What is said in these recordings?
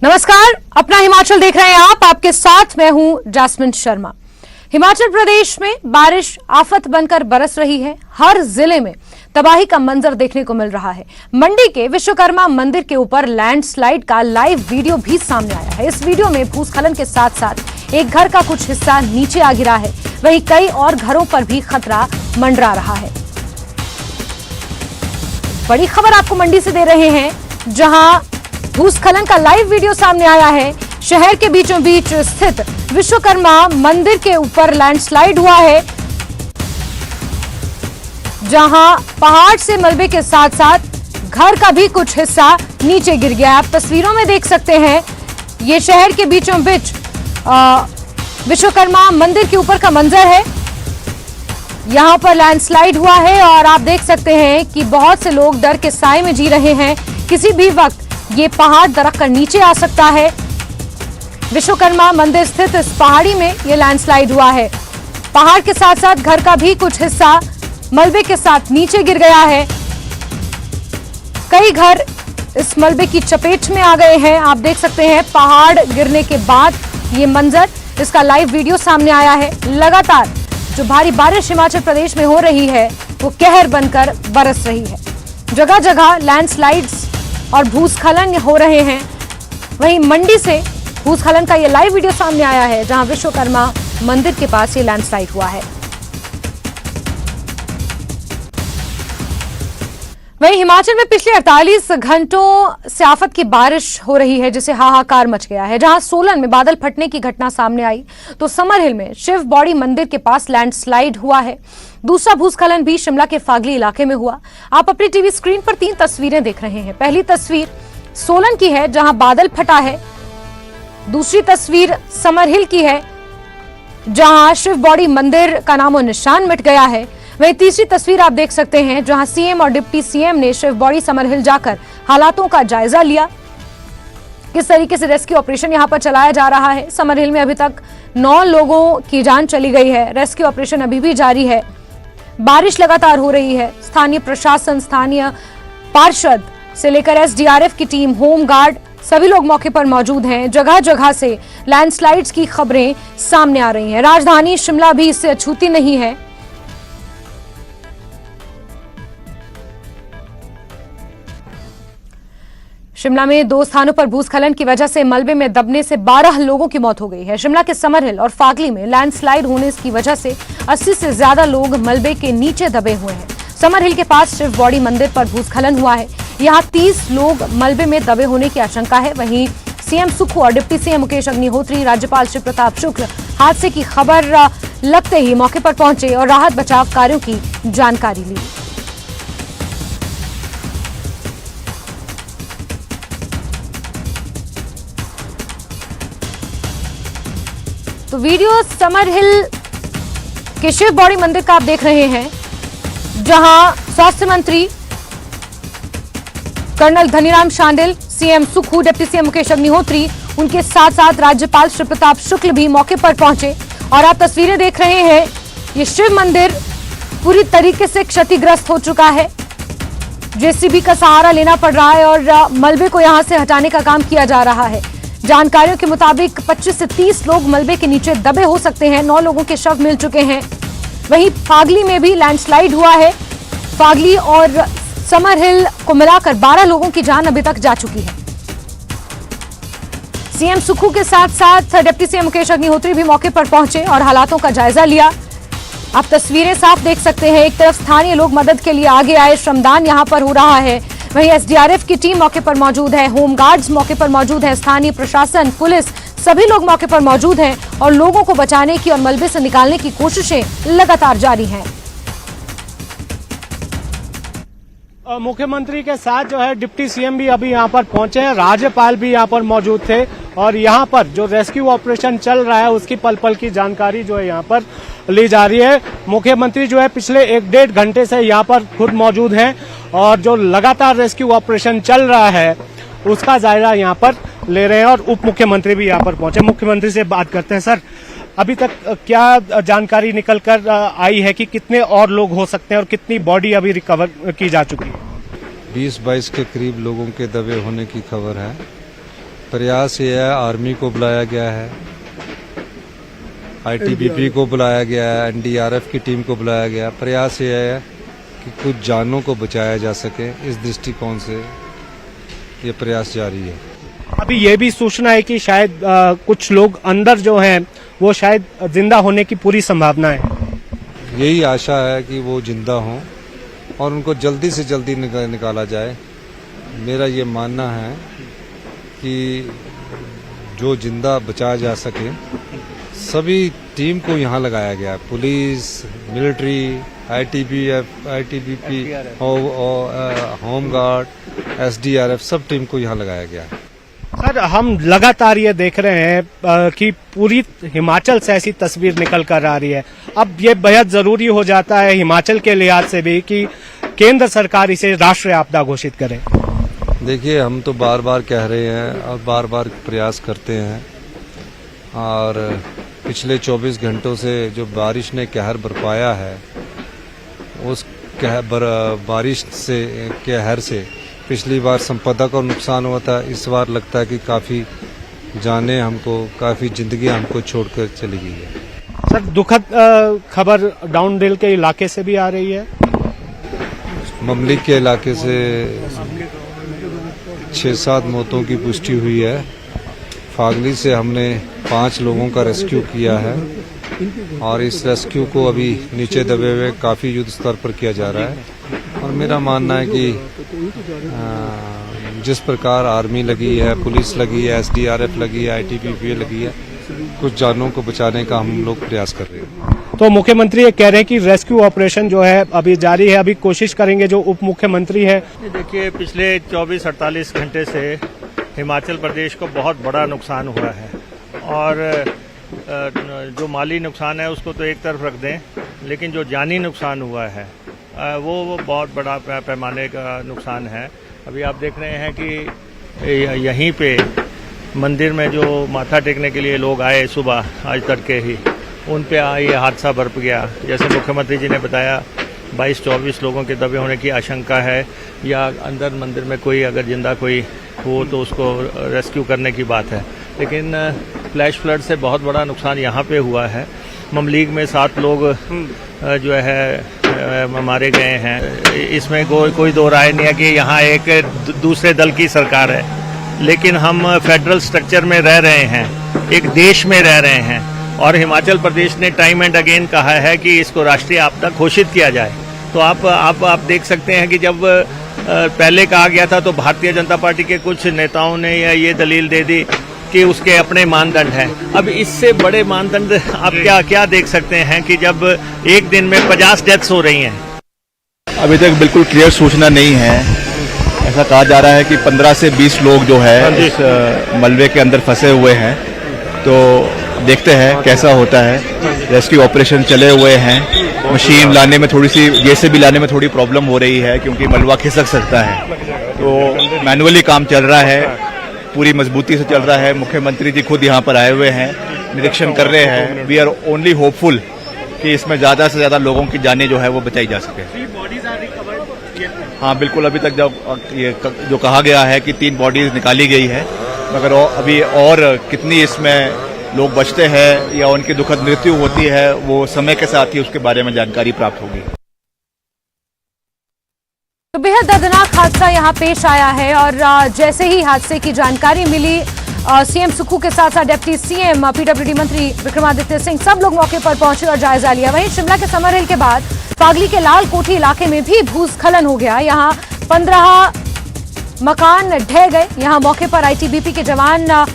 नमस्कार, अपना हिमाचल देख रहे हैं आप। आपके साथ मैं हूं जैस्मिन शर्मा। हिमाचल प्रदेश में बारिश आफत बनकर बरस रही है। हर जिले में तबाही का मंजर देखने को मिल रहा है। मंडी के विश्वकर्मा मंदिर के ऊपर लैंडस्लाइड का लाइव वीडियो भी सामने आया है। इस वीडियो में भूस्खलन के साथ साथ एक घर का कुछ हिस्सा नीचे आ गिरा है। वहीं कई और घरों पर भी खतरा मंडरा रहा है। बड़ी खबर आपको मंडी से दे रहे हैं, जहां भूस्खलन का लाइव वीडियो सामने आया है। शहर के बीचों बीच स्थित विश्वकर्मा मंदिर के ऊपर लैंडस्लाइड हुआ है, जहां पहाड़ से मलबे के साथ साथ घर का भी कुछ हिस्सा नीचे गिर गया। आप तस्वीरों में देख सकते हैं, ये शहर के बीचों बीच विश्वकर्मा मंदिर के ऊपर का मंजर है। यहां पर लैंडस्लाइड हुआ है और आप देख सकते हैं कि बहुत से लोग डर के साए में जी रहे हैं। किसी भी वक्त ये पहाड़ दरक कर नीचे आ सकता है। विश्वकर्मा मंदिर स्थित इस पहाड़ी में ये लैंडस्लाइड हुआ है। पहाड़ के साथ साथ घर का भी कुछ हिस्सा मलबे के साथ नीचे गिर गया है। कई घर इस मलबे की चपेट में आ गए हैं। आप देख सकते हैं पहाड़ गिरने के बाद ये मंजर, इसका लाइव वीडियो सामने आया है। लगातार जो भारी बारिश हिमाचल प्रदेश में हो रही है वो कहर बनकर बरस रही है। जगह जगह लैंडस्लाइड्स और भूस्खलन हो रहे हैं। वहीं मंडी से भूस्खलन का ये लाइव वीडियो सामने आया है, जहां विश्वकर्मा मंदिर के पास ये लैंडस्लाइड हुआ है। वहीं हिमाचल में पिछले 48 घंटों से आफत की बारिश हो रही है, जिसे हाहाकार मच गया है। जहां सोलन में बादल फटने की घटना सामने आई, तो समरहिल में शिव बॉडी मंदिर के पास लैंडस्लाइड हुआ है। दूसरा भूस्खलन भी शिमला के फागली इलाके में हुआ। आप अपनी टीवी स्क्रीन पर 3 तस्वीरें देख रहे हैं। पहली तस्वीर सोलन की है, जहां बादल फटा है। दूसरी तस्वीर समरहिल की है, जहां शिव बॉडी मंदिर का नामो निशान मिट गया है। वहीं तीसरी तस्वीर आप देख सकते हैं, जहां सीएम और डिप्टी सीएम ने शिव बॉडी समरहिल जाकर हालातों का जायजा लिया। किस तरीके से रेस्क्यू ऑपरेशन यहां पर चलाया जा रहा है। समरहिल में अभी तक 9 लोगों की जान चली गई है। रेस्क्यू ऑपरेशन अभी भी जारी है। बारिश लगातार हो रही है। स्थानीय प्रशासन, स्थानीय पार्षद से लेकर एसडीआरएफ की टीम, होमगार्ड, सभी लोग मौके पर मौजूद हैं। जगह जगह से लैंडस्लाइड्स की खबरें सामने आ रही हैं। राजधानी शिमला भी इससे अछूती नहीं है। शिमला में 2 स्थानों पर भूस्खलन की वजह से मलबे में दबने से 12 लोगों की मौत हो गई है। शिमला के समरहिल और फागली में लैंडस्लाइड होने की वजह से 80 से ज्यादा लोग मलबे के नीचे दबे हुए हैं। समरहिल के पास शिव बॉडी मंदिर पर भूस्खलन हुआ है। यहां 30 लोग मलबे में दबे होने की आशंका है। वहीं सीएम सुक्खू और डिप्टी सीएम मुकेश अग्निहोत्री, राज्यपाल शिव प्रताप शुक्ल हादसे की खबर लगते ही मौके पर पहुंचे और राहत बचाव कार्यों की जानकारी ली। तो वीडियो समरहिल के शिव बॉडी मंदिर का आप देख रहे हैं, जहां स्वास्थ्य मंत्री colonel Dhaniram Shandil, CM Sukhu, deputy CM Mukesh Agnihotri, उनके साथ साथ राज्यपाल श्री प्रताप शुक्ल भी मौके पर पहुंचे। और आप तस्वीरें देख रहे हैं, ये शिव मंदिर पूरी तरीके से क्षतिग्रस्त हो चुका है। जेसीबी का सहारा लेना पड़ रहा है और मलबे को यहां से हटाने का काम किया जा रहा है। जानकारियों के मुताबिक 25 से 30 लोग मलबे के नीचे दबे हो सकते हैं। 9 लोगों के शव मिल चुके हैं। वहीं फागली में भी लैंडस्लाइड हुआ है। फागली और समरहिल को मिलाकर 12 लोगों की जान अभी तक जा चुकी है। सीएम सुक्खू के साथ साथ डिप्टी सीएम मुकेश अग्निहोत्री भी मौके पर पहुंचे और हालातों का जायजा लिया। आप तस्वीरें साफ देख सकते हैं। एक तरफ स्थानीय लोग मदद के लिए आगे आए, श्रमदान यहां पर हो रहा है। वहीं एसडीआरएफ की टीम मौके पर मौजूद है, होमगार्ड्स मौके पर मौजूद है, स्थानीय प्रशासन, पुलिस, सभी लोग मौके पर मौजूद हैं और लोगों को बचाने की और मलबे से निकालने की कोशिशें लगातार जारी हैं। मुख्यमंत्री के साथ जो है डिप्टी सीएम भी अभी यहाँ पर पहुंचे हैं, राज्यपाल भी यहाँ पर मौजूद थे और यहाँ पर जो रेस्क्यू ऑपरेशन चल रहा है उसकी पल पल की जानकारी जो है यहाँ पर ली जा रही है। मुख्यमंत्री जो है पिछले 1-1.5 घंटे से यहाँ पर खुद मौजूद हैं और जो लगातार रेस्क्यू ऑपरेशन चल रहा है उसका जायजा यहाँ पर ले रहे हैं और उप मुख्यमंत्री भी यहाँ पर पहुंचे। मुख्यमंत्री से बात करते हैं। सर, अभी तक क्या जानकारी निकल कर आई है कि कितने और लोग हो सकते हैं और कितनी बॉडी अभी रिकवर की जा चुकी है? 20-22 के करीब लोगों के दबे होने की खबर है प्रयास ये है, आर्मी को बुलाया गया है, आईटीबीपी को बुलाया गया है, एनडीआरएफ की टीम को बुलाया गया। प्रयास ये है कि कुछ जानों को बचाया जा सके, इस दृष्टिकोण से ये प्रयास जारी है। अभी ये भी सूचना है कि शायद कुछ लोग अंदर जो हैं वो शायद जिंदा होने की पूरी संभावना है। यही आशा है कि वो जिंदा हों और उनको जल्दी से जल्दी निकाला जाए। मेरा ये मानना है कि जो जिंदा बचाया जा सके, सभी टीम को यहाँ लगाया गया है, police, military, ITBP, home guard, SDRF, सब टीम को यहाँ लगाया गया है। सर, हम लगातार ये देख रहे हैं कि पूरी हिमाचल से ऐसी तस्वीर निकल कर आ रही है। अब ये बेहद जरूरी हो जाता है हिमाचल के लिहाज से भी कि केंद्र सरकार इसे राष्ट्रीय आपदा घोषित करे। देखिए, हम तो बार बार कह रहे हैं और बार बार प्रयास करते हैं, और पिछले 24 घंटों से जो बारिश ने कहर बरपाया है, उस बारिश से कहर से पिछली बार संपदा को नुकसान हुआ था। इस बार लगता है कि काफ़ी जाने हमको, काफ़ी जिंदगी हमको छोड़कर चली गई है। सर, दुखद खबर डाउनडिल के इलाके से भी आ रही है। ममलिक के इलाके से 6-7 मौतों की पुष्टि हुई है। फागली से हमने 5 लोगों का रेस्क्यू किया है और इस रेस्क्यू को अभी नीचे दबे हुए काफ़ी युद्ध स्तर पर किया जा रहा है। और मेरा मानना है कि जिस प्रकार आर्मी लगी है, पुलिस लगी है, एसडीआरएफ लगी है, आईटीबीपी लगी है, कुछ जानों को बचाने का हम लोग प्रयास कर रहे हैं। तो मुख्यमंत्री ये कह रहे हैं कि रेस्क्यू ऑपरेशन जो है अभी जारी है, अभी कोशिश करेंगे। जो उप मुख्यमंत्री है, देखिए, पिछले 24-48 घंटे से हिमाचल प्रदेश को बहुत बड़ा नुकसान हुआ है, और जो माली नुकसान है उसको तो एक तरफ रख दें, लेकिन जो जानी नुकसान हुआ है वो बहुत बड़ा पैमाने का नुकसान है। अभी आप देख रहे हैं कि यहीं पे मंदिर में जो माथा टेकने के लिए लोग आए सुबह, आज तड़के ही, उन पे ये हादसा बरप गया। जैसे मुख्यमंत्री जी ने बताया, 22-24 लोगों के दबे होने की आशंका है, या अंदर मंदिर में कोई अगर जिंदा कोई हो तो उसको रेस्क्यू करने की बात है। लेकिन फ्लैश फ्लड से बहुत बड़ा नुकसान यहाँ पे हुआ है। ममलीग में 7 लोग जो है मारे गए हैं। इसमें कोई दो राय नहीं है कि यहाँ एक दूसरे दल की सरकार है, लेकिन हम फेडरल स्ट्रक्चर में रह रहे हैं, एक देश में रह रहे हैं, और हिमाचल प्रदेश ने टाइम एंड अगेन कहा है कि इसको राष्ट्रीय आपदा घोषित किया जाए। तो आप देख सकते हैं कि जब पहले कहा गया था तो भारतीय जनता पार्टी के कुछ नेताओं ने ये दलील दे दी कि उसके अपने मानदंड हैं। अब इससे बड़े मानदंड आप क्या देख सकते हैं कि जब एक दिन में 50 डेथ्स हो रही हैं। अभी तक बिल्कुल क्लियर सूचना नहीं है। ऐसा कहा जा रहा है कि 15 से 20 लोग जो है इस मलबे के अंदर फंसे हुए हैं। तो देखते हैं कैसा होता है। रेस्क्यू ऑपरेशन चले हुए हैं। मशीन लाने में थोड़ी सी, जेसीबी लाने में थोड़ी प्रॉब्लम हो रही है क्योंकि मलबा खिसक सकता है। तो मैनुअली काम चल रहा है, पूरी मजबूती से चल रहा है। मुख्यमंत्री जी खुद यहाँ पर आए हुए हैं, निरीक्षण कर रहे हैं। वी आर ओनली होपफुल कि इसमें ज़्यादा से ज़्यादा लोगों की जानें जो है वो बचाई जा सके। हाँ बिल्कुल, अभी तक जो कहा गया है कि 3 बॉडीज निकाली गई है, मगर अभी और कितनी इसमें लोग बचते हैं या उनकी दुखद मृत्यु होती है वो समय के साथ ही उसके बारे में जानकारी प्राप्त होगी। तो बेहद दर्दनाक हादसा यहाँ पेश आया है, और जैसे ही हादसे की जानकारी मिली, सीएम सुक्खू के साथ साथ डिप्टी सीएम, पीडब्ल्यूडी मंत्री विक्रमादित्य सिंह, सब लोग मौके पर पहुंचे और जायजा लिया। वहीं शिमला के समर हिल के बाद फागली के लाल कोठी इलाके में भी भूस्खलन हो गया। यहाँ 15 मकान ढह गए। यहाँ मौके पर आईटीबीपी के जवान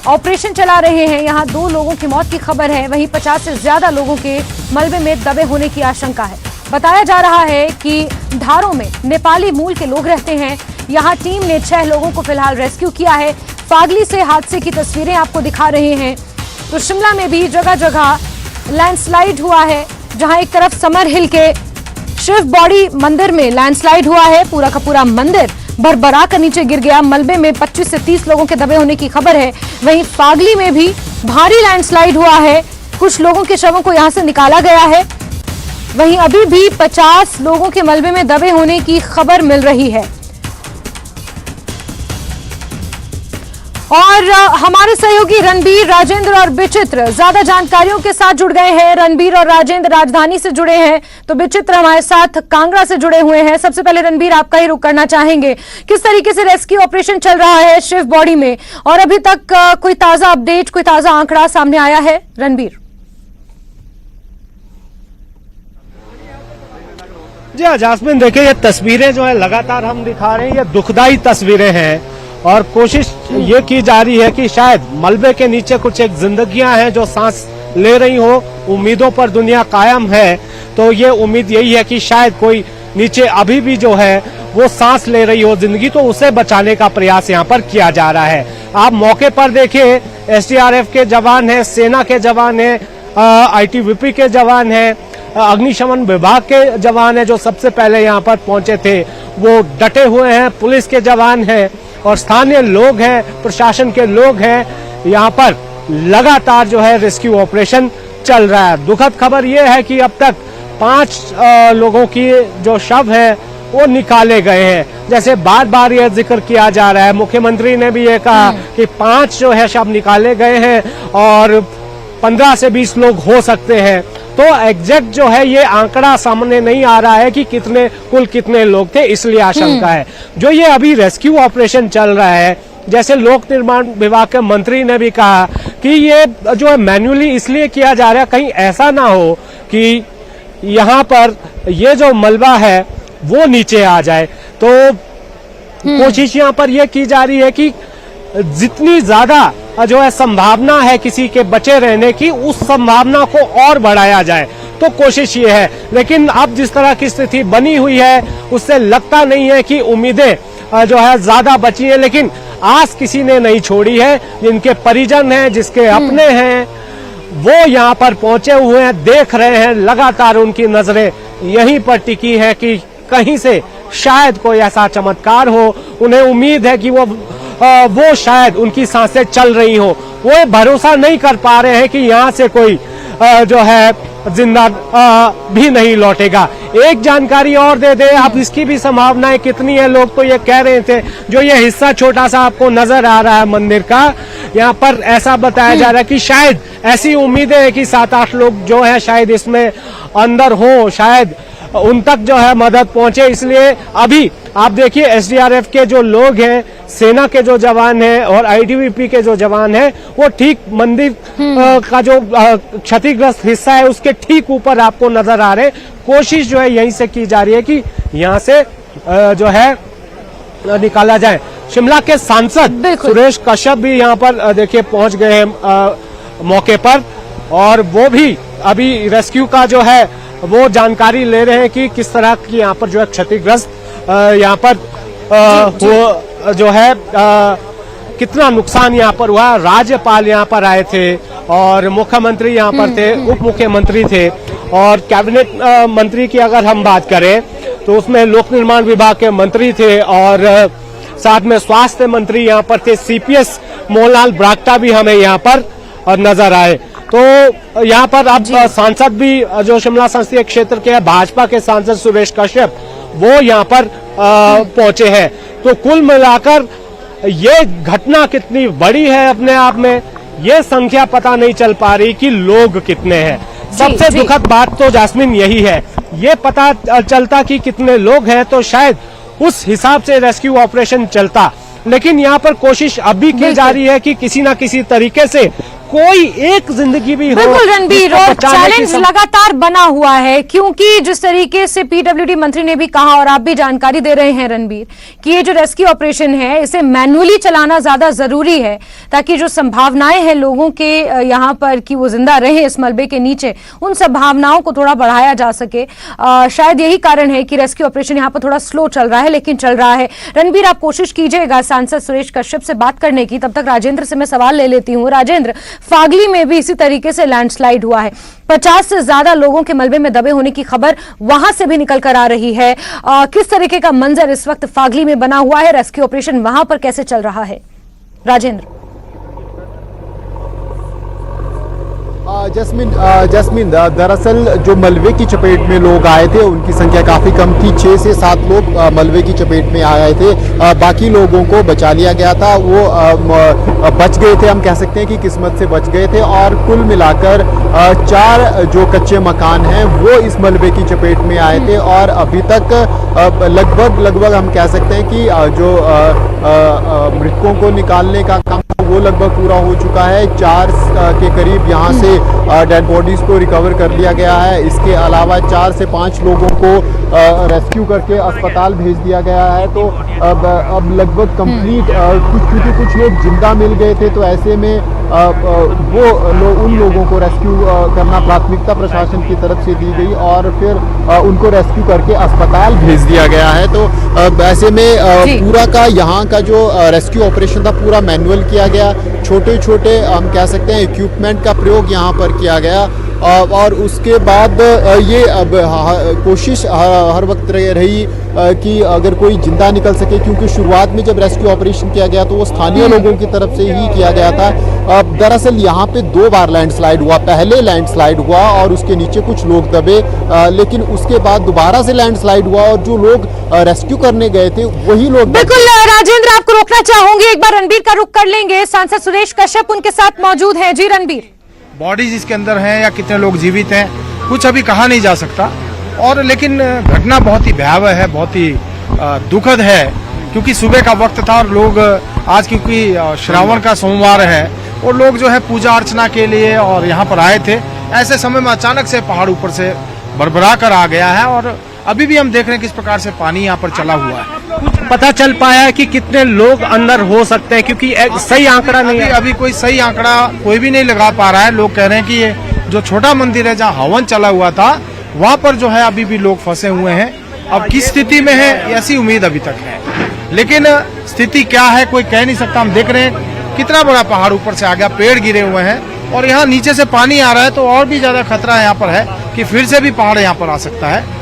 ऑपरेशन चला रहे हैं। यहाँ 2 लोगों की मौत की खबर है। वहीं 50 से ज्यादा लोगों के मलबे में दबे होने की आशंका है। बताया जा रहा है कि धारों में नेपाली मूल के लोग रहते हैं। यहाँ टीम ने 6 लोगों को फिलहाल रेस्क्यू किया है। फागली से हादसे की तस्वीरें आपको दिखा रहे हैं। तो शिमला में भी जगह जगह लैंडस्लाइड हुआ है। जहां एक तरफ समर हिल के शिव बॉडी मंदिर में लैंडस्लाइड हुआ है, पूरा का पूरा मंदिर भरभरा कर नीचे गिर गया। मलबे में 25 से 30 लोगों के दबे होने की खबर है। वहीं फागली में भी भारी लैंडस्लाइड हुआ है। कुछ लोगों के शवों को यहां से निकाला गया है। वहीं अभी भी 50 लोगों के मलबे में दबे होने की खबर मिल रही है। और हमारे सहयोगी रणबीर, राजेंद्र और विचित्र ज्यादा जानकारियों के साथ जुड़ गए हैं। रणबीर और राजेंद्र राजधानी से जुड़े हैं, तो विचित्र हमारे साथ कांगड़ा से जुड़े हुए हैं। सबसे पहले रणबीर, आपका ही रुख करना चाहेंगे, किस तरीके से रेस्क्यू ऑपरेशन चल रहा है शिव बॉडी में, और अभी तक कोई ताजा अपडेट, कोई ताजा आंकड़ा सामने आया है? रणबीर जी हाँ जास्मिन, देखिए ये तस्वीरें जो है लगातार हम दिखा रहे हैं, ये दुखदाई तस्वीरें हैं और कोशिश ये की जा रही है कि शायद मलबे के नीचे कुछ एक जिंदगियां हैं जो सांस ले रही हो। उम्मीदों पर दुनिया कायम है, तो ये उम्मीद यही है कि शायद कोई नीचे अभी भी जो है वो सांस ले रही हो जिंदगी, तो उसे बचाने का प्रयास यहाँ पर किया जा रहा है। आप मौके पर देखिए, एसडीआरएफ के जवान हैं, सेना के जवान हैं, आईटीबीपी के जवान हैं, अग्निशमन विभाग के जवान हैं जो सबसे पहले यहाँ पर पहुंचे थे, वो डटे हुए हैं, पुलिस के जवान हैं और स्थानीय लोग हैं, प्रशासन के लोग हैं। यहाँ पर लगातार जो है रेस्क्यू ऑपरेशन चल रहा है। दुखद खबर ये है कि अब तक 5 लोगों की जो शव है वो निकाले गए हैं। जैसे बार बार यह जिक्र किया जा रहा है, मुख्यमंत्री ने भी ये कहा कि 5 जो है शव निकाले गए हैं और 15 से 20 लोग हो सकते हैं। तो एग्जैक्ट जो है ये आंकड़ा सामने नहीं आ रहा है कि कुल कितने लोग थे, इसलिए आशंका है। जो ये अभी रेस्क्यू ऑपरेशन चल रहा है, जैसे लोक निर्माण विभाग के मंत्री ने भी कहा कि ये जो है मैन्युअली इसलिए किया जा रहा है, कहीं ऐसा ना हो कि यहाँ पर ये जो मलबा है वो नीचे आ जाए। तो कोशिश यहाँ पर यह की जा रही है कि जितनी ज्यादा जो है संभावना है किसी के बचे रहने की, उस संभावना को और बढ़ाया जाए, तो कोशिश ये है। लेकिन अब जिस तरह की स्थिति बनी हुई है उससे लगता नहीं है कि उम्मीदें जो है ज्यादा बची है, लेकिन आस किसी ने नहीं छोड़ी है। जिनके परिजन हैं, जिसके अपने हैं, वो यहाँ पर पहुंचे हुए हैं, देख रहे हैं, लगातार उनकी नजरें यहीं पर टिकी है कि कहीं से शायद कोई ऐसा चमत्कार हो। उन्हें उम्मीद है कि वो शायद उनकी सांसें चल रही हो। वो भरोसा नहीं कर पा रहे हैं कि यहाँ से कोई जो है जिंदा भी नहीं लौटेगा। एक जानकारी और दे दे आप, इसकी भी संभावनाएं कितनी है। लोग तो ये कह रहे थे, जो ये हिस्सा छोटा सा आपको नजर आ रहा है मंदिर का, यहाँ पर ऐसा बताया जा रहा है कि शायद ऐसी उम्मीदें है कि 7-8 लोग जो है शायद इसमें अंदर हो, शायद उन तक जो है मदद पहुंचे। इसलिए अभी आप देखिए एसडीआरएफ के जो लोग हैं, सेना के जो जवान हैं और आईटीबीपी के जो जवान हैं, वो ठीक मंदिर का जो क्षतिग्रस्त हिस्सा है उसके ठीक ऊपर आपको नजर आ रहे। कोशिश जो है यहीं से की जा रही है कि यहाँ से जो है निकाला जाए। शिमला के सांसद सुरेश कश्यप भी यहाँ पर देखिए पहुंच गए हैं मौके पर, और वो भी अभी रेस्क्यू का जो है वो जानकारी ले रहे हैं कि किस तरह की यहाँ पर जो है क्षतिग्रस्त यहाँ पर वो जो है कितना नुकसान यहाँ पर हुआ। राज्यपाल यहाँ पर आए थे और मुख्यमंत्री यहाँ पर थे, उप मुख्यमंत्री थे, और कैबिनेट मंत्री की अगर हम बात करें तो उसमें लोक निर्माण विभाग के मंत्री थे और साथ में स्वास्थ्य मंत्री यहाँ पर थे। सीपीएस मोहनलाल ब्राक्टा भी हमें यहाँ पर नजर आए। तो यहाँ पर अब सांसद भी जो शिमला संसदीय क्षेत्र के भाजपा के सांसद सुरेश कश्यप, वो यहाँ पर पहुंचे हैं। तो कुल मिलाकर ये घटना कितनी बड़ी है अपने आप में, ये संख्या पता नहीं चल पा रही कि लोग कितने हैं। सबसे दुखद बात तो जास्मिन यही है, ये पता चलता कि कितने लोग हैं तो शायद उस हिसाब से रेस्क्यू ऑपरेशन चलता। लेकिन यहाँ पर कोशिश अभी की जा रही है कि किसी ना किसी तरीके से कोई एक जिंदगी भी हो। बिल्कुल रणबीर, और चैलेंज लगातार बना हुआ है, क्योंकि जिस तरीके से पीडब्ल्यूडी मंत्री ने भी कहा और आप भी जानकारी दे रहे हैं रणबीर कि ये जो रेस्क्यू ऑपरेशन है इसे मैन्युअली चलाना ज्यादा जरूरी है, ताकि जो संभावनाएं हैं लोगों के यहाँ पर कि वो जिंदा रहे इस मलबे के नीचे, उन संभावनाओं को थोड़ा बढ़ाया जा सके। शायद यही कारण है कि रेस्क्यू ऑपरेशन यहाँ पर थोड़ा स्लो चल रहा है, लेकिन चल रहा है। रणबीर, आप कोशिश कीजिएगा सांसद सुरेश कश्यप से बात करने की, तब तक राजेंद्र से मैं सवाल ले लेती हूँ। राजेंद्र, फागली में भी इसी तरीके से लैंडस्लाइड हुआ है, 50 से ज्यादा लोगों के मलबे में दबे होने की खबर वहां से भी निकल कर आ रही है। किस तरीके का मंजर इस वक्त फागली में बना हुआ है, रेस्क्यू ऑपरेशन वहां पर कैसे चल रहा है? राजेंद्र, जैस्मिन दरअसल जो मलबे की चपेट में लोग आए थे उनकी संख्या काफ़ी कम थी। 6 से 7 लोग मलबे की चपेट में आए थे। बाकी लोगों को बचा लिया गया था, वो बच गए थे, हम कह सकते हैं कि किस्मत से बच गए थे। और कुल मिलाकर 4 जो कच्चे मकान हैं वो इस मलबे की चपेट में आए थे। और अभी तक लगभग हम कह सकते हैं कि जो मृतकों को निकालने का काम वो लगभग पूरा हो चुका है। 4 के करीब यहाँ से डेड बॉडीज को रिकवर कर लिया गया है। इसके अलावा 4 से 5 लोगों को रेस्क्यू करके अस्पताल भेज दिया गया है। तो अब लगभग कंप्लीट क्योंकि कुछ लोग जिंदा मिल गए थे, तो ऐसे में उन लोगों को रेस्क्यू करना प्राथमिकता प्रशासन की तरफ से दी गई और फिर उनको रेस्क्यू करके अस्पताल भेज दिया गया है। तो ऐसे में पूरा का यहाँ का जो रेस्क्यू ऑपरेशन था पूरा मैनुअल किया गया। छोटे छोटे हम कह सकते हैं इक्विपमेंट का प्रयोग यहाँ पर किया गया। और उसके बाद ये अब कोशिश हर वक्त रही कि अगर कोई जिंदा निकल सके, क्योंकि शुरुआत में जब रेस्क्यू ऑपरेशन किया गया तो वो स्थानीय लोगों की तरफ से ही किया गया था। दरअसल यहाँ पे 2 बार लैंडस्लाइड हुआ। पहले लैंडस्लाइड हुआ और उसके नीचे कुछ लोग दबे, लेकिन उसके बाद दोबारा से लैंडस्लाइड हुआ और जो लोग रेस्क्यू करने गए थे वही लोग। बिल्कुल राजेंद्र, आपको रोकना चाहूंगी, एक बार रणबीर का रुख कर लेंगे। सांसद सुरेश कश्यप उनके साथ मौजूद हैं। जी रणबीर, बॉडीज इसके अंदर हैं या कितने लोग जीवित हैं कुछ अभी कहा नहीं जा सकता। और लेकिन घटना बहुत ही भयावह है, बहुत ही दुखद है, क्योंकि सुबह का वक्त था और लोग आज क्योंकि श्रावण का सोमवार है और लोग जो है पूजा अर्चना के लिए और यहाँ पर आए थे। ऐसे समय में अचानक से पहाड़ ऊपर से भरभरा कर आ गया है और अभी भी हम देख रहे हैं किस प्रकार से पानी यहाँ पर चला हुआ है। कुछ पता चल पाया है कि कितने लोग अंदर हो सकते हैं, क्योंकि एक सही आंकड़ा नहीं है। अभी कोई सही आंकड़ा कोई भी नहीं लगा पा रहा है। लोग कह रहे हैं कि ये जो छोटा मंदिर है जहाँ हवन चला हुआ था वहाँ पर जो है अभी भी लोग फंसे हुए हैं। अब किस स्थिति में है ऐसी उम्मीद अभी तक है, लेकिन स्थिति क्या है कोई कह नहीं सकता। हम देख रहे हैं कितना बड़ा पहाड़ ऊपर से आ गया, पेड़ गिरे हुए हैं और यहाँ नीचे से पानी आ रहा है, तो और भी ज्यादा खतरा यहाँ पर है कि फिर से भी पहाड़ यहाँ पर आ सकता है।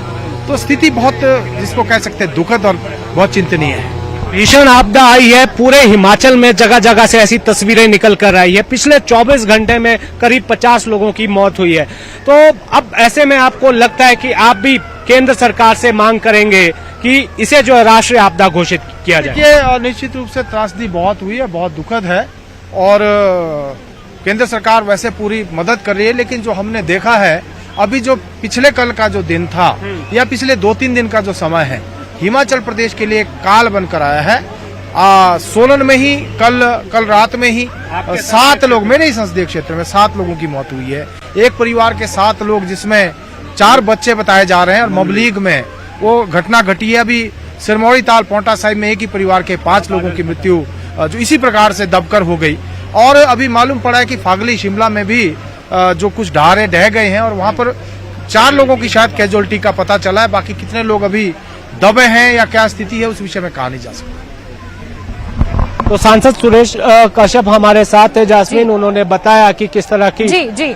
तो स्थिति बहुत, जिसको कह सकते हैं, दुखद और बहुत चिंतनीय है। भीषण आपदा आई है, पूरे हिमाचल में जगह जगह से ऐसी तस्वीरें निकल कर आई है। पिछले 24 घंटे में करीब 50 लोगों की मौत हुई है। तो अब ऐसे में आपको लगता है कि आप भी केंद्र सरकार से मांग करेंगे कि इसे जो है राष्ट्रीय आपदा घोषित किया जाए? देखिए, निश्चित रूप से त्रासदी बहुत हुई है, बहुत दुखद है और केंद्र सरकार वैसे पूरी मदद कर रही है। लेकिन जो हमने देखा है अभी, जो पिछले कल का जो दिन था या पिछले 2-3 दिन का जो समय है, हिमाचल प्रदेश के लिए काल बनकर आया है। सोलन में ही कल रात में ही 7 लोग, मेरे ही संसदीय क्षेत्र में 7 लोगों की मौत हुई है। एक परिवार के 7 लोग, जिसमें 4 बच्चे बताए जा रहे हैं और मबलीग में वो घटना घटी है। अभी सिरमौरी ताल पोंटा साहिब में एक ही परिवार के 5 लोगों की मृत्यु जो इसी प्रकार से दबकर हो गई। और अभी मालूम पड़ा है कि फागली शिमला में भी जो कुछ ढारे ढह गए हैं और वहां पर 4 लोगों की शायद कैजुअलिटी का पता चला है। बाकी कितने लोग अभी दबे हैं या क्या स्थिति है उस विषय में कहा नहीं जा सकता। तो सांसद सुरेश कश्यप हमारे साथ है। जैस्मिन, उन्होंने बताया कि किस तरह की जी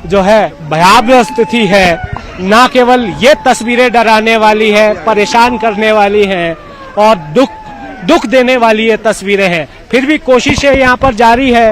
जो है भयावह स्थिति है। न केवल ये तस्वीरें डराने वाली है, परेशान करने वाली है और दुख देने वाली ये तस्वीरें हैं, फिर भी कोशिशें यहाँ पर जारी है।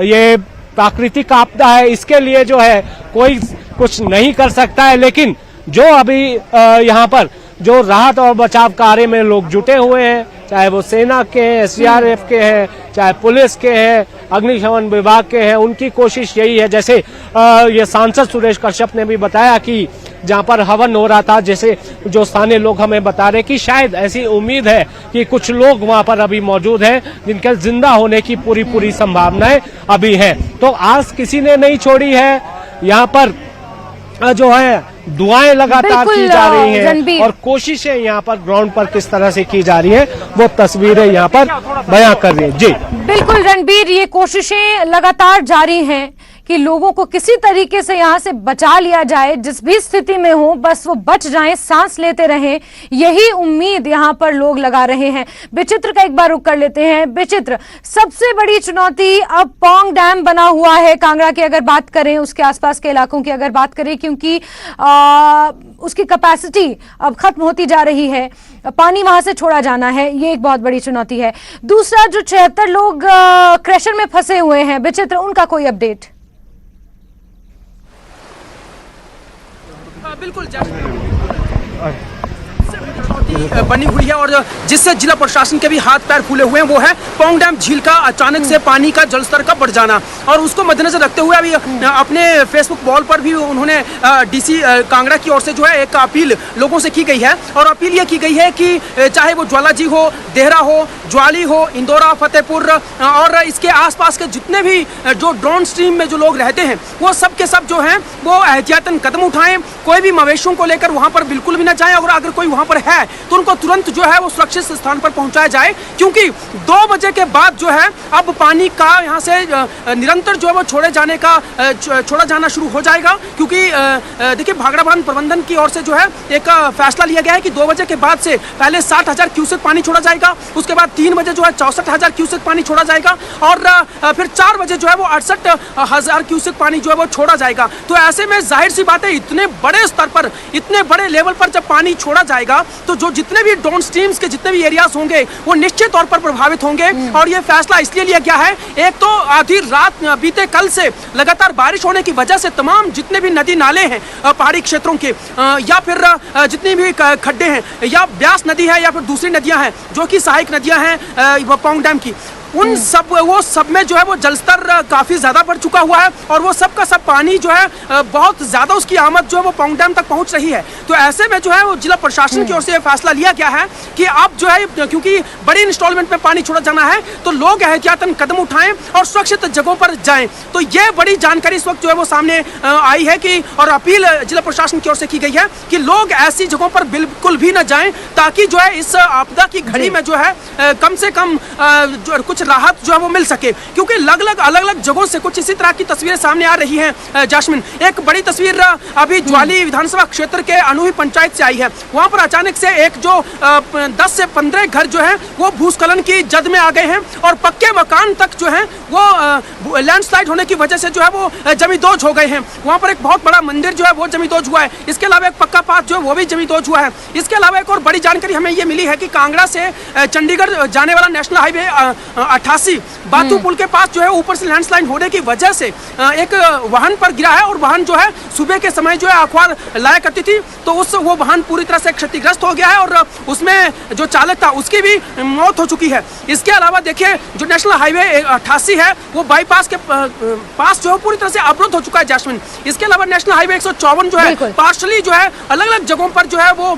ये प्राकृतिक आपदा है, इसके लिए जो है कोई कुछ नहीं कर सकता है। लेकिन जो अभी यहाँ पर जो राहत और बचाव कार्य में लोग जुटे हुए हैं, चाहे वो सेना के हैं, SDRF के हैं, चाहे पुलिस के हैं, अग्निशमन विभाग के हैं, उनकी कोशिश यही है। जैसे ये सांसद सुरेश कश्यप ने भी बताया कि जहां पर हवन हो रहा था, जैसे जो स्थानीय लोग हमें बता रहे कि शायद ऐसी उम्मीद है कि कुछ लोग वहां पर अभी मौजूद हैं जिनके जिंदा होने की पूरी संभावनाएं अभी हैं। तो आस किसी ने नहीं छोड़ी है। यहाँ पर जो है दुआएं लगातार की जा रही हैं और कोशिशें यहाँ पर ग्राउंड पर किस तरह से की जा रही है वो तस्वीरें यहाँ पर बयां कर रही है। जी बिल्कुल रणबीर, ये कोशिशें लगातार जारी हैं कि लोगों को किसी तरीके से यहाँ से बचा लिया जाए। जिस भी स्थिति में हो बस वो बच जाएं, सांस लेते रहें, यही उम्मीद यहाँ पर लोग लगा रहे हैं। विचित्र का एक बार रुक कर लेते हैं। विचित्र, सबसे बड़ी चुनौती अब पौंग डैम बना हुआ है कांगड़ा की अगर बात करें, उसके आसपास के इलाकों की अगर बात करें, क्योंकि उसकी कैपेसिटी अब खत्म होती जा रही है, पानी वहां से छोड़ा जाना है, ये एक बहुत बड़ी चुनौती है। दूसरा, जो 76 लोग क्रशर में फंसे हुए हैं, विचित्र, उनका कोई अपडेट? बिल्कुल बनी हुई है और जिससे जिला प्रशासन के भी हाथ पैर फूले हुए हैं वो है पौंग डैम झील का अचानक से पानी का जलस्तर का बढ़ जाना। और उसको मद्देनजर रखते हुए अभी अपने फेसबुक वॉल पर भी उन्होंने डीसी कांगड़ा की ओर से जो है एक अपील लोगों से की गई है। और अपील ये की गई है कि चाहे वो ज्वाला जी हो, देहरा हो, ज्वाली हो, इंदौरा, फतेहपुर और इसके आसपास के जितने भी जो ड्रोन स्ट्रीम में जो लोग रहते हैं वो सब के सब जो हैं वो एहतियातन कदम उठाएं। कोई भी मवेशियों को लेकर वहां पर बिल्कुल भी ना जाएं और अगर कोई वहां पर है तो उनको तुरंत जो है वो सुरक्षित स्थान पर पहुंचाया जाए, क्योंकि 2 बजे के बाद जो है अब पानी का यहाँ से निरंतर जो है वो छोड़ा जाना शुरू हो जाएगा। क्योंकि देखिए भाखड़ा बांध प्रबंधन की ओर से जो है एक फैसला लिया गया है कि 2 बजे के बाद से पहले 60,000 क्यूसेक पानी छोड़ा जाएगा, उसके बाद 3 बजे जो है 64,000 क्यूसेक पानी छोड़ा जाएगा और फिर 4 बजे जो है वो 68,000 क्यूसेक पानी जो है वो छोड़ा जाएगा। तो ऐसे में जाहिर सी बात है इतने बड़े स्तर पर, इतने बड़े लेवल पर जब पानी छोड़ा जाएगा तो जो जितने भी डाउन स्ट्रीम्स के जितने भी एरियाज होंगे वो निश्चित तौर पर प्रभावित होंगे। और ये फैसला इसलिए लिया गया है, एक तो आधी रात बीते कल से लगातार बारिश होने की वजह से तमाम जितने भी नदी नाले हैं पहाड़ी क्षेत्रों के या फिर जितने भी खड्डे हैं या ब्यास नदी है या फिर दूसरी नदियां हैं जो कि सहायक नदियां हैं पौंग डैम की, उन सब में जो है वो जलस्तर काफी ज्यादा बढ़ चुका हुआ है और वो सब का सब पानी जो है बहुत ज्यादा उसकी आमद जो है वो पौंग डैम तक पहुंच रही है। तो ऐसे में जो है वो जिला प्रशासन की ओर से फैसला लिया गया है कि अब जो है क्योंकि बड़ी इंस्टॉलमेंट में पानी छोड़ा जाना है तो लोग एहतियातन कदम उठाएं और सुरक्षित जगहों पर जाएं। तो ये बड़ी जानकारी इस वक्त जो है वो सामने आई है कि और अपील जिला प्रशासन की ओर से की गई है कि लोग ऐसी जगहों पर बिल्कुल भी न जाएं ताकि जो है इस आपदा की घड़ी में जो है कम से कम कुछ राहत जो है वो मिल सके। क्योंकि अलग अलग जगहों से कुछ इसी तरह की तस्वीरें सामने आ रही हैं। जास्मिन, एक बड़ी तस्वीर अभी ज्वाली विधानसभा क्षेत्र के अनूही पंचायत से आई है। वहां पर अचानक से एक जो 10 से 15 घर जो है वो भूस्खलन की जद में आ गए हैं और पक्के मकान तक जो है वो लैंडस्लाइड होने की वजह से जो है वो जमींदोज हो गए हैं। वहां पर एक बहुत बड़ा मंदिर जो है वो जमींदोज हुआ है। इसके अलावा एक पक्का पाथ जो है वो भी जमींदोज हुआ है। इसके अलावा एक और बड़ी जानकारी हमें ये मिली है कि कांगड़ा से चंडीगढ़ जाने वाला नेशनल हाईवे 88 बातू पुल के पास जो है ऊपर से लैंडस्लाइड होने की वजह से एक वाहन पर गिरा है और वाहन जो है सुबह के समय जो है अखबार लाया करती थी तो वो वाहन पूरी तरह से क्षतिग्रस्त हो गया है और उसमें जो चालक था उसकी भी मौत हो चुकी है। इसके अलावा देखिए जो नेशनल हाईवे 88 है वो बाईपास के पास जो है पूरी तरह से अवरुद्ध हो चुका है। जैस्मिन, इसके अलावा नेशनल हाईवे 154 जो है पार्शली जो है अलग अलग जगहों पर जो है वो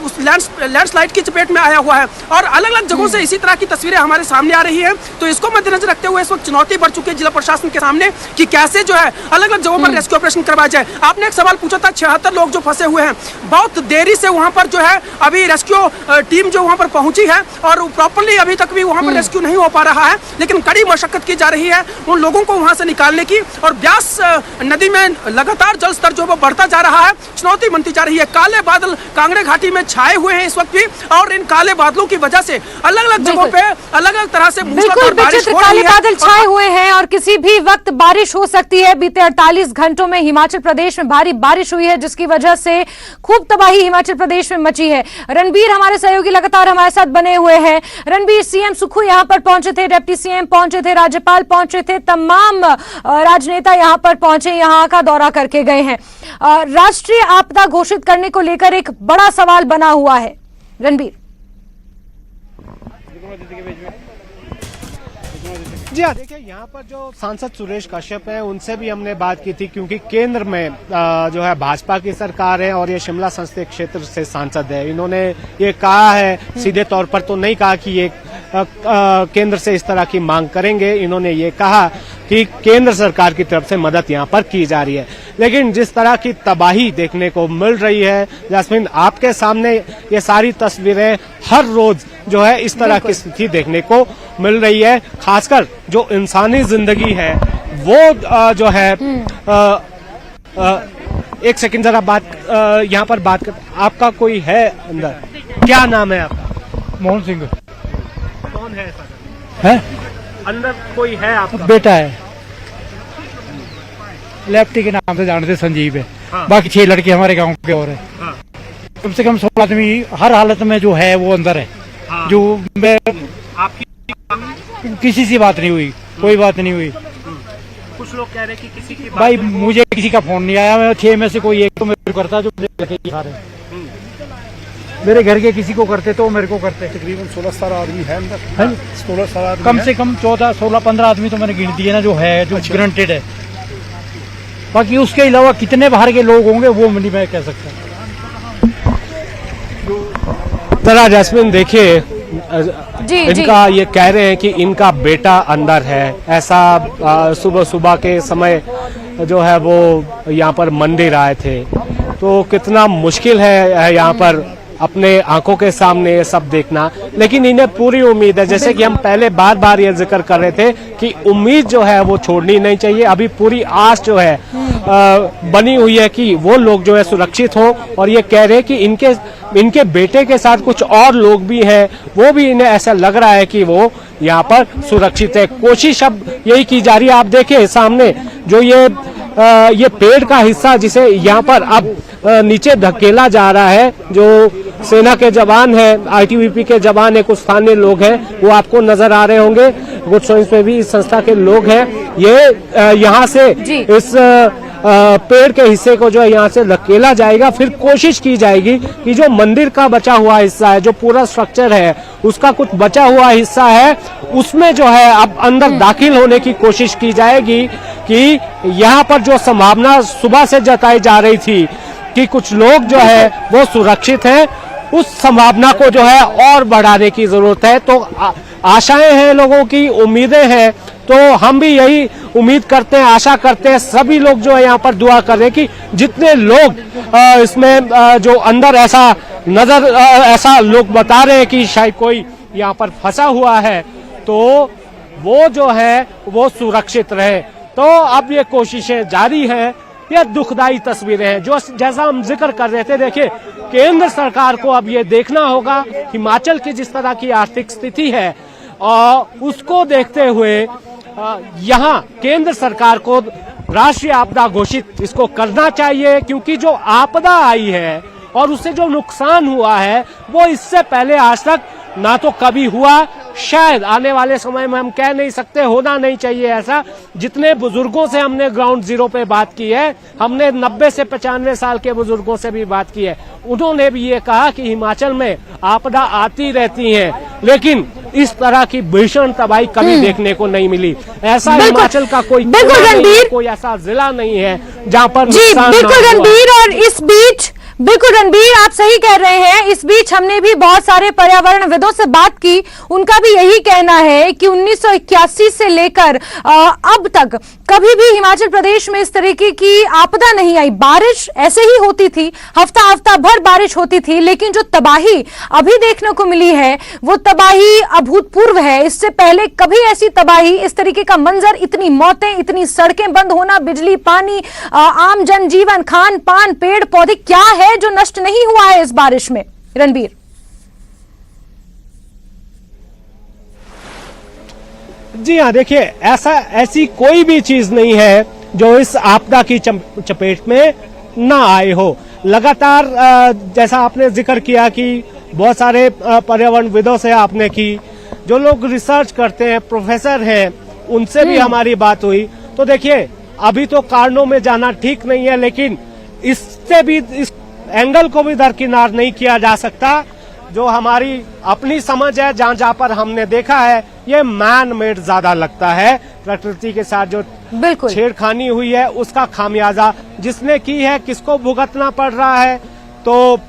उस लैंडस्लाइड की चपेट में आया हुआ है और अलग अलग जगहों से इसी तरह की तस्वीरें हमारे सामने आ रही है। तो इसको मद्देनजर रखते हुए इस वक्त चुनौती बढ़ चुकी है जिला प्रशासन के सामने कि कैसे जो है अलग अलग जगहों पर रेस्क्यू ऑपरेशन करवाया जाए। आपने एक सवाल पूछा था 76 लोग जो फंसे हुए हैं, बहुत देरी से वहां पर जो है अभी रेस्क्यू टीम जो वहां पर पहुंची है और प्रॉपर्ली अभी तक भी वहां पर रेस्क्यू नहीं हो पा रहा है, लेकिन कड़ी मशक्कत की जा रही है उन लोगों को वहां से निकालने की। और ब्यास नदी में लगातार जल स्तर जो वो बढ़ता जा रहा है, चुनौती बनती जा रही है। काले बादल कांगड़े घाटी में छाए हुए हैं इस वक्त भी और इन काले बादलों की वजह से अलग अलग जगहों पे अलग अलग तरह से काले बादल छाए हुए हैं और किसी भी वक्त बारिश हो सकती है। बीते 48 घंटों में हिमाचल प्रदेश में भारी बारिश हुई है जिसकी वजह से खूब तबाही हिमाचल प्रदेश में मची है। रणबीर हमारे सहयोगी लगातार हमारे साथ बने हुए हैं। रणबीर, सीएम सुक्खू यहां पर पहुंचे थे, डिप्टी सीएम पहुंचे थे, राज्यपाल पहुंचे थे, तमाम राजनेता यहां पर पहुंचे, यहां का दौरा करके गए हैं। राष्ट्रीय आपदा घोषित करने को लेकर एक बड़ा सवाल बना हुआ है। रणबीर जी हाँ, देखिए यहाँ पर जो सांसद सुरेश कश्यप हैं उनसे भी हमने बात की थी क्योंकि केंद्र में जो है भाजपा की सरकार है और ये शिमला संसदीय क्षेत्र से सांसद है। इन्होंने ये कहा है, सीधे तौर पर तो नहीं कहा कि ये केंद्र से इस तरह की मांग करेंगे। इन्होंने ये कहा कि केंद्र सरकार की तरफ से मदद यहाँ पर की जा रही है। लेकिन जिस तरह की तबाही देखने को मिल रही है जास्मिन, आपके सामने ये सारी तस्वीरें हर रोज जो है इस तरह की स्थिति देखने को मिल रही है। खासकर जो इंसानी जिंदगी है वो जो है एक सेकंड जरा बात यहाँ पर बात कर, आपका कोई है अंदर? क्या नाम है आपका? मोहन सिंह। कौन है ऐसा? है अंदर कोई है आपका? बेटा है, लेफ्टी के नाम से जानते, संजीव है। हाँ। बाकी 6 लड़के हमारे गांव के और है। हाँ। कम से कम 16 आदमी हर हालत में जो है वो अंदर है। हाँ। जो मैं आपकी किसी से बात नहीं हुई, कोई बात नहीं हुई। कुछ लोग कह रहे हैं कि किसी की भाई मुझे किसी का फोन नहीं आया, मैं 6 में से कोई एक तो मेरे को करता जो मेरे घर के किसी को करते तो मेरे को करते। तकरीबन 16-17 आदमी है अंदर, 16-17 आदमी कम से कम 14-16-15 आदमी तो मैंने गिन दिए ना, जो है जो ग्रंटेड है। बाकी उसके अलावा कितने बाहर के लोग होंगे वो नहीं मैं कह सकता। जरा जैस्मिन देखिए, जी इनका ये कह रहे हैं कि इनका बेटा अंदर है, ऐसा सुबह सुबह के समय जो है वो यहाँ पर मंदिर आए थे, तो कितना मुश्किल है यहाँ पर अपने आंखों के सामने ये सब देखना। लेकिन इन्हें पूरी उम्मीद है, जैसे कि हम पहले बार बार ये जिक्र कर रहे थे कि उम्मीद जो है वो छोड़नी नहीं चाहिए। अभी पूरी आस जो है बनी हुई है कि वो लोग जो है सुरक्षित हों, और ये कह रहे हैं कि इनके बेटे के साथ कुछ और लोग भी हैं, वो भी इन्हें ऐसा लग रहा है कि वो यहाँ पर सुरक्षित है। कोशिश अब यही की जा रही है। आप देखिए सामने जो ये पेड़ का हिस्सा जिसे यहाँ पर अब नीचे धकेला जा रहा है, जो सेना के जवान हैं, आईटीबीपी के जवान हैं, कुछ स्थानीय लोग हैं, वो आपको नजर आ रहे होंगे, कुछ स्वयंसेवी इस संस्था के लोग हैं, ये यहाँ से इस पेड़ के हिस्से को जो है यहाँ से धकेला जाएगा। फिर कोशिश की जाएगी कि जो मंदिर का बचा हुआ हिस्सा है, जो पूरा स्ट्रक्चर है उसका कुछ बचा हुआ हिस्सा है, उसमें जो है अब अंदर दाखिल होने की कोशिश की जाएगी कि यहाँ पर जो संभावना सुबह से जताई जा रही थी कि कुछ लोग जो है वो सुरक्षित हैं, उस संभावना को जो है और बढ़ाने की जरूरत है। तो आशाएं हैं लोगों की, उम्मीदें हैं, तो हम भी यही उम्मीद करते हैं, आशा करते हैं। सभी लोग जो है यहाँ पर दुआ कर रहे हैं कि जितने लोग इसमें जो अंदर ऐसा लोग बता रहे हैं कि शायद कोई यहाँ पर फंसा हुआ है, तो वो जो है वो सुरक्षित रहे। तो अब ये कोशिशें जारी हैं। ये दुखदाई तस्वीरें हैं जो जैसा हम जिक्र कर रहे थे। देखिए केंद्र सरकार को अब ये देखना होगा हिमाचल की जिस तरह की आर्थिक स्थिति है, और उसको देखते हुए यहाँ केंद्र सरकार को राष्ट्रीय आपदा घोषित इसको करना चाहिए, क्योंकि जो आपदा आई है और उससे जो नुकसान हुआ है वो इससे पहले आज तक ना तो कभी हुआ, शायद आने वाले समय में हम कह नहीं सकते, होना नहीं चाहिए ऐसा। जितने बुजुर्गों से हमने ग्राउंड जीरो पे बात की है, हमने 90 से 95 साल के बुजुर्गों से भी बात की है, उन्होंने भी ये कहा कि हिमाचल में आपदा आती रहती है, लेकिन इस तरह की भीषण तबाही कभी देखने को नहीं मिली। ऐसा हिमाचल का कोई ऐसा जिला नहीं है जहाँ पर बिल्कुल रणबीर। और इस बीच बिल्कुल रणबीर, आप सही कह रहे हैं। इस बीच हमने भी बहुत सारे पर्यावरणविदों से बात की, उनका भी यही कहना है कि 1981 से लेकर अब तक कभी भी हिमाचल प्रदेश में इस तरीके की आपदा नहीं आई। बारिश ऐसे ही होती थी, हफ्ता भर बारिश होती थी, लेकिन जो तबाही अभी देखने को मिली है वो तबाही अभूतपूर्व है। इससे पहले कभी ऐसी तबाही, इस तरीके का मंजर, इतनी मौतें, इतनी सड़कें बंद होना, बिजली, पानी, आम जनजीवन, खान पान, पेड़ पौधे, क्या है जो नष्ट नहीं हुआ है इस बारिश में? रणबीर जी हाँ, देखिए ऐसी कोई भी चीज नहीं है जो इस आपदा की चपेट में ना आए हो। लगातार जैसा आपने जिक्र किया कि बहुत सारे पर्यावरणविदों से आपने की, जो लोग रिसर्च करते हैं, प्रोफेसर हैं, उनसे भी हमारी बात हुई। तो देखिए अभी तो कारणों में जाना ठीक नहीं है, लेकिन इससे भी इस एंगल को भी दरकिनार नहीं किया जा सकता। जो हमारी अपनी समझ है, जहाँ पर हमने देखा है, ये मैन मेड ज्यादा लगता है। प्रकृति के साथ जो छेड़खानी हुई है उसका खामियाजा जिसने की है, किसको भुगतना पड़ रहा है, तो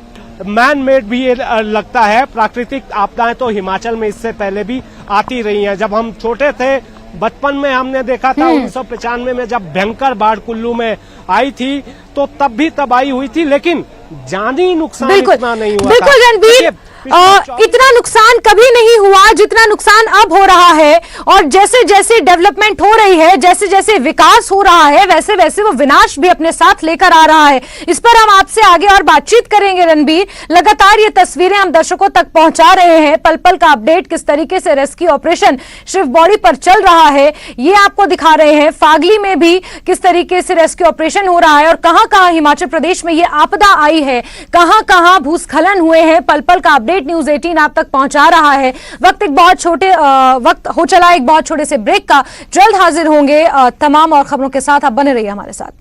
मैन मेड भी ये लगता है। प्राकृतिक आपदाएं तो हिमाचल में इससे पहले भी आती रही हैं। जब हम छोटे थे, बचपन में हमने देखा था 1995 में जब भयंकर बाढ़ कुल्लू में आई थी, तो तब भी तबाही हुई थी, लेकिन जानी नुकसान इतना नहीं हुआ। बिल्कुल रणबीर, इतना नुकसान कभी नहीं हुआ जितना नुकसान अब हो रहा है। और जैसे जैसे डेवलपमेंट हो रही है, जैसे जैसे विकास हो रहा है, वैसे वैसे वो विनाश भी अपने साथ लेकर आ रहा है। इस पर हम आपसे आगे और बातचीत करेंगे रणबीर। लगातार ये तस्वीरें हम दर्शकों तक पहुंचा रहे हैं, पल पल का अपडेट, किस तरीके से रेस्क्यू ऑपरेशन शिव बॉडी पर चल रहा है ये आपको दिखा रहे हैं। फागली में भी किस तरीके से रेस्क्यू ऑपरेशन हो रहा है और कहां कहां हिमाचल प्रदेश में ये आपदा आई है, कहां कहां भूस्खलन हुए हैं, पल पल का अपडेट अपडेट न्यूज 18 आप तक पहुंचा रहा है। वक्त हो चला एक बहुत छोटे से ब्रेक का। जल्द हाजिर होंगे तमाम और खबरों के साथ। आप बने रहिए हमारे साथ।